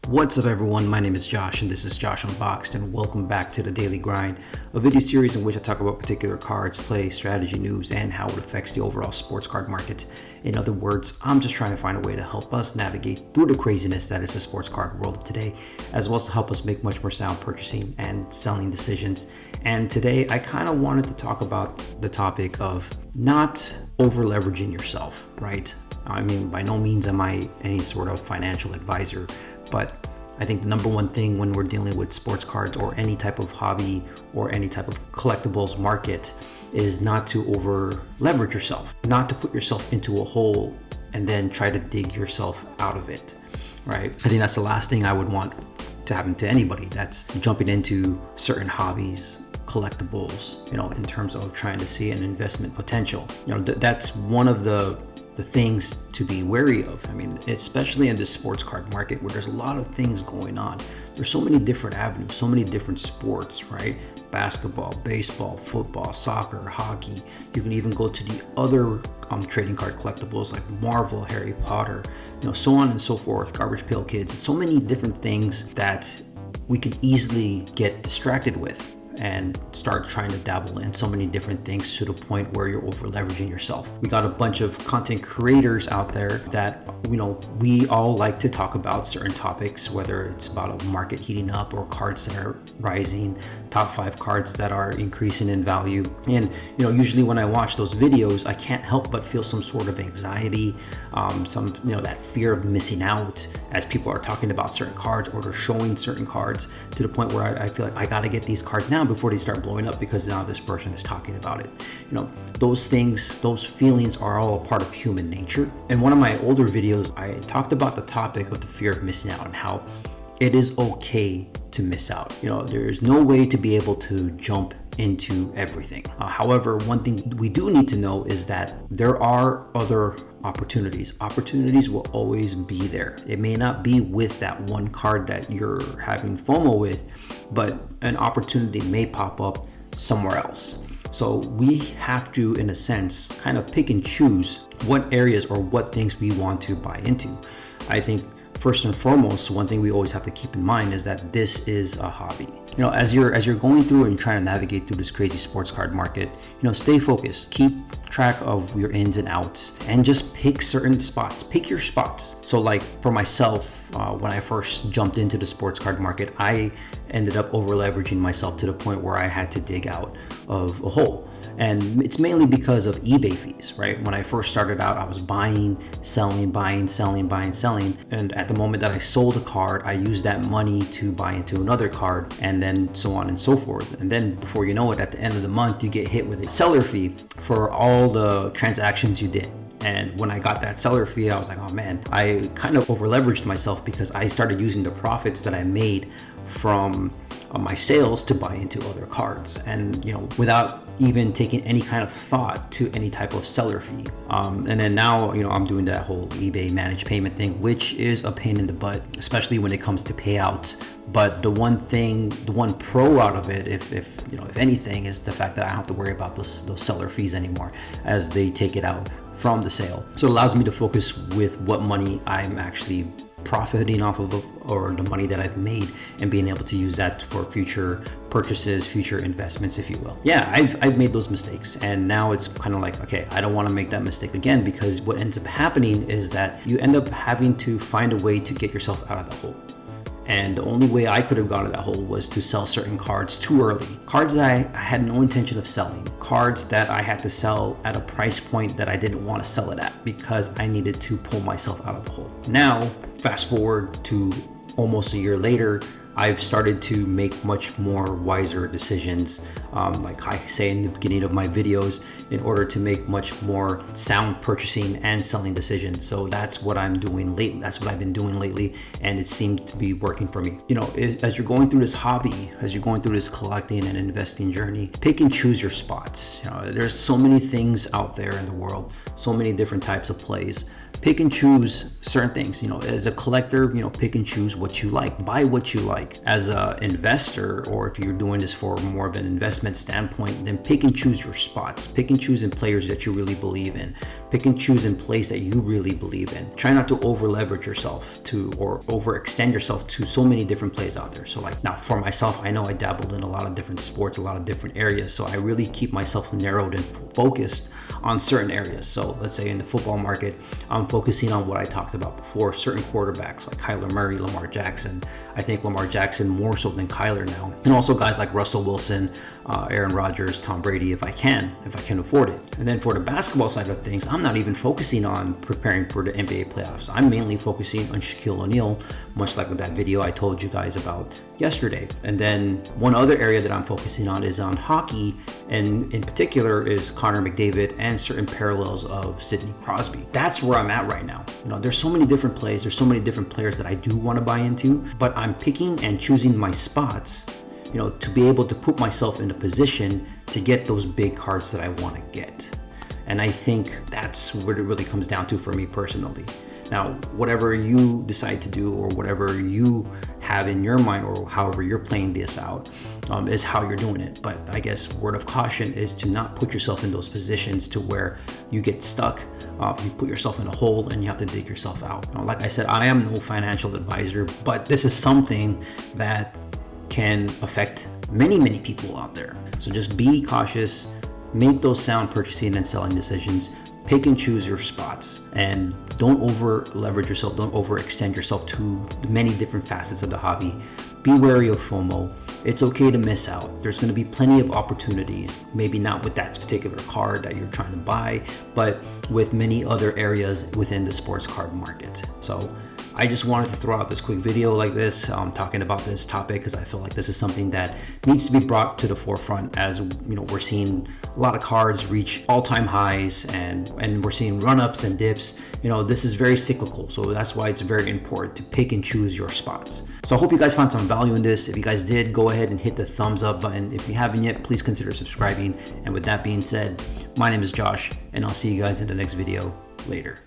What's up everyone, my name is Josh and this is Josh Unboxed, and welcome back to the Daily Grind, a video series in which I talk about particular cards, play, strategy, news, and how it affects the overall sports card market. In other words, I'm just trying to find a way to help us navigate through the craziness that is the sports card world today, as well as to help us make much more sound purchasing and selling decisions. And today I kind of wanted to talk about the topic of not over leveraging yourself, right? I mean, by no means am I any sort of financial advisor, but I think the number one thing when we're dealing with sports cards or any type of hobby or any type of collectibles market is not to over leverage yourself, not to put yourself into a hole and then try to dig yourself out of it, right? I think that's the last thing I would want to happen to anybody that's jumping into certain hobbies, collectibles, in terms of trying to see an investment potential. That's one of the things to be wary of. I mean, especially in the sports card market where there's a lot of things going on. There's so many different avenues, so many different sports, right? Basketball, baseball, football, soccer, hockey. You can even go to the other trading card collectibles like Marvel, Harry Potter, so on and so forth, Garbage Pail Kids. So many different things that we can easily get distracted with and start trying to dabble in so many different things to the point where you're over leveraging yourself. We got a bunch of content creators out there that, we all like to talk about certain topics, whether it's about a market heating up or cards that are rising, top 5 cards that are increasing in value. And, usually when I watch those videos, I can't help but feel some sort of anxiety, that fear of missing out as people are talking about certain cards or they're showing certain cards to the point where I feel like I got to get these cards now before they start blowing up because now this person is talking about it. Those things, those feelings are all a part of human nature. In one of my older videos, I talked about the topic of the fear of missing out and how it is okay to miss out. There's no way to be able to jump into everything. However, one thing we do need to know is that there are other opportunities. Opportunities will always be there. It may not be with that one card that you're having FOMO with, but an opportunity may pop up somewhere else. So we have to, in a sense, kind of pick and choose what areas or what things we want to buy into. I think first and foremost, one thing we always have to keep in mind is that this is a hobby. As you're going through and trying to navigate through this crazy sports card market, stay focused, keep track of your ins and outs, and just pick certain spots. Pick your spots. So like for myself, when I first jumped into the sports card market, I ended up over leveraging myself to the point where I had to dig out of a hole. And it's mainly because of eBay fees, right? When I first started out, I was buying, selling, buying, selling, buying, selling. And at the moment that I sold a card, I used that money to buy into another card, and then so on and so forth. And then before you know it, at the end of the month, you get hit with a seller fee for all the transactions you did. And when I got that seller fee, I was like, oh man, I kind of over leveraged myself because I started using the profits that I made from my sales to buy into other cards, and without even taking any kind of thought to any type of seller fee. And then now I'm doing that whole eBay managed payment thing, which is a pain in the butt, especially when it comes to payouts. But the one pro out of it, if anything, is the fact that I don't have to worry about those seller fees anymore as they take it out from the sale. So it allows me to focus with what money I'm actually profiting off of, or the money that I've made, and being able to use that for future purchases, future investments, if you will. Yeah, I've made those mistakes, and now it's kind of like, okay, I don't want to make that mistake again, because what ends up happening is that you end up having to find a way to get yourself out of the hole. And the only way I could have got out of that hole was to sell certain cards too early. Cards that I had no intention of selling. Cards that I had to sell at a price point that I didn't want to sell it at because I needed to pull myself out of the hole. Now, fast forward to almost a year later, I've started to make much more wiser decisions, like I say in the beginning of my videos, in order to make much more sound purchasing and selling decisions. So that's what I'm doing lately. That's what I've been doing lately, and it seemed to be working for me. As you're going through this hobby, as you're going through this collecting and investing journey, pick and choose your spots. There's so many things out there in the world, so many different types of plays. pick and choose certain things. As a collector, pick and choose what you like, buy what you like. As an investor, or if you're doing this for more of an investment standpoint, then pick and choose your spots. Pick and choose in players that you really believe in. Pick and choose in plays that you really believe in. Try not to over leverage yourself or overextend yourself to so many different plays out there. So like now for myself, I know I dabbled in a lot of different sports, a lot of different areas. So I really keep myself narrowed and focused on certain areas. So let's say in the football market, I'm focusing on what I talked about before, certain quarterbacks like Kyler Murray, Lamar Jackson. I think Lamar Jackson more so than Kyler now. And also guys like Russell Wilson, Aaron Rodgers, Tom Brady, if I can afford it. And then for the basketball side of things, I'm not even focusing on preparing for the NBA playoffs. I'm mainly focusing on Shaquille O'Neal, much like that video I told you guys about yesterday. And then one other area that I'm focusing on is on hockey, and in particular is Connor McDavid and certain parallels of Sidney Crosby. That's where I'm at right now. There's so many different plays, there's so many different players that I do want to buy into, but I'm picking and choosing my spots, to be able to put myself in a position to get those big cards that I want to get. And I think that's what it really comes down to for me personally. Now, whatever you decide to do or whatever you have in your mind or however you're playing this out is how you're doing it. But I guess word of caution is to not put yourself in those positions to where you get stuck, you put yourself in a hole and you have to dig yourself out. Like I said, I am no financial advisor, but this is something that can affect many, many people out there. So just be cautious, make those sound purchasing and selling decisions, pick and choose your spots, and don't over leverage yourself, don't overextend yourself to many different facets of the hobby. Be wary of FOMO. It's okay to miss out. There's going to be plenty of opportunities, maybe not with that particular card that you're trying to buy, but with many other areas within the sports card market. So I just wanted to throw out this quick video like this, talking about this topic, because I feel like this is something that needs to be brought to the forefront. As we're seeing a lot of cards reach all-time highs, and we're seeing run-ups and dips. This is very cyclical, so that's why it's very important to pick and choose your spots. So I hope you guys found some value in this. If you guys did, go ahead and hit the thumbs up button. If you haven't yet, please consider subscribing. And with that being said, my name is Josh, and I'll see you guys in the next video. Later.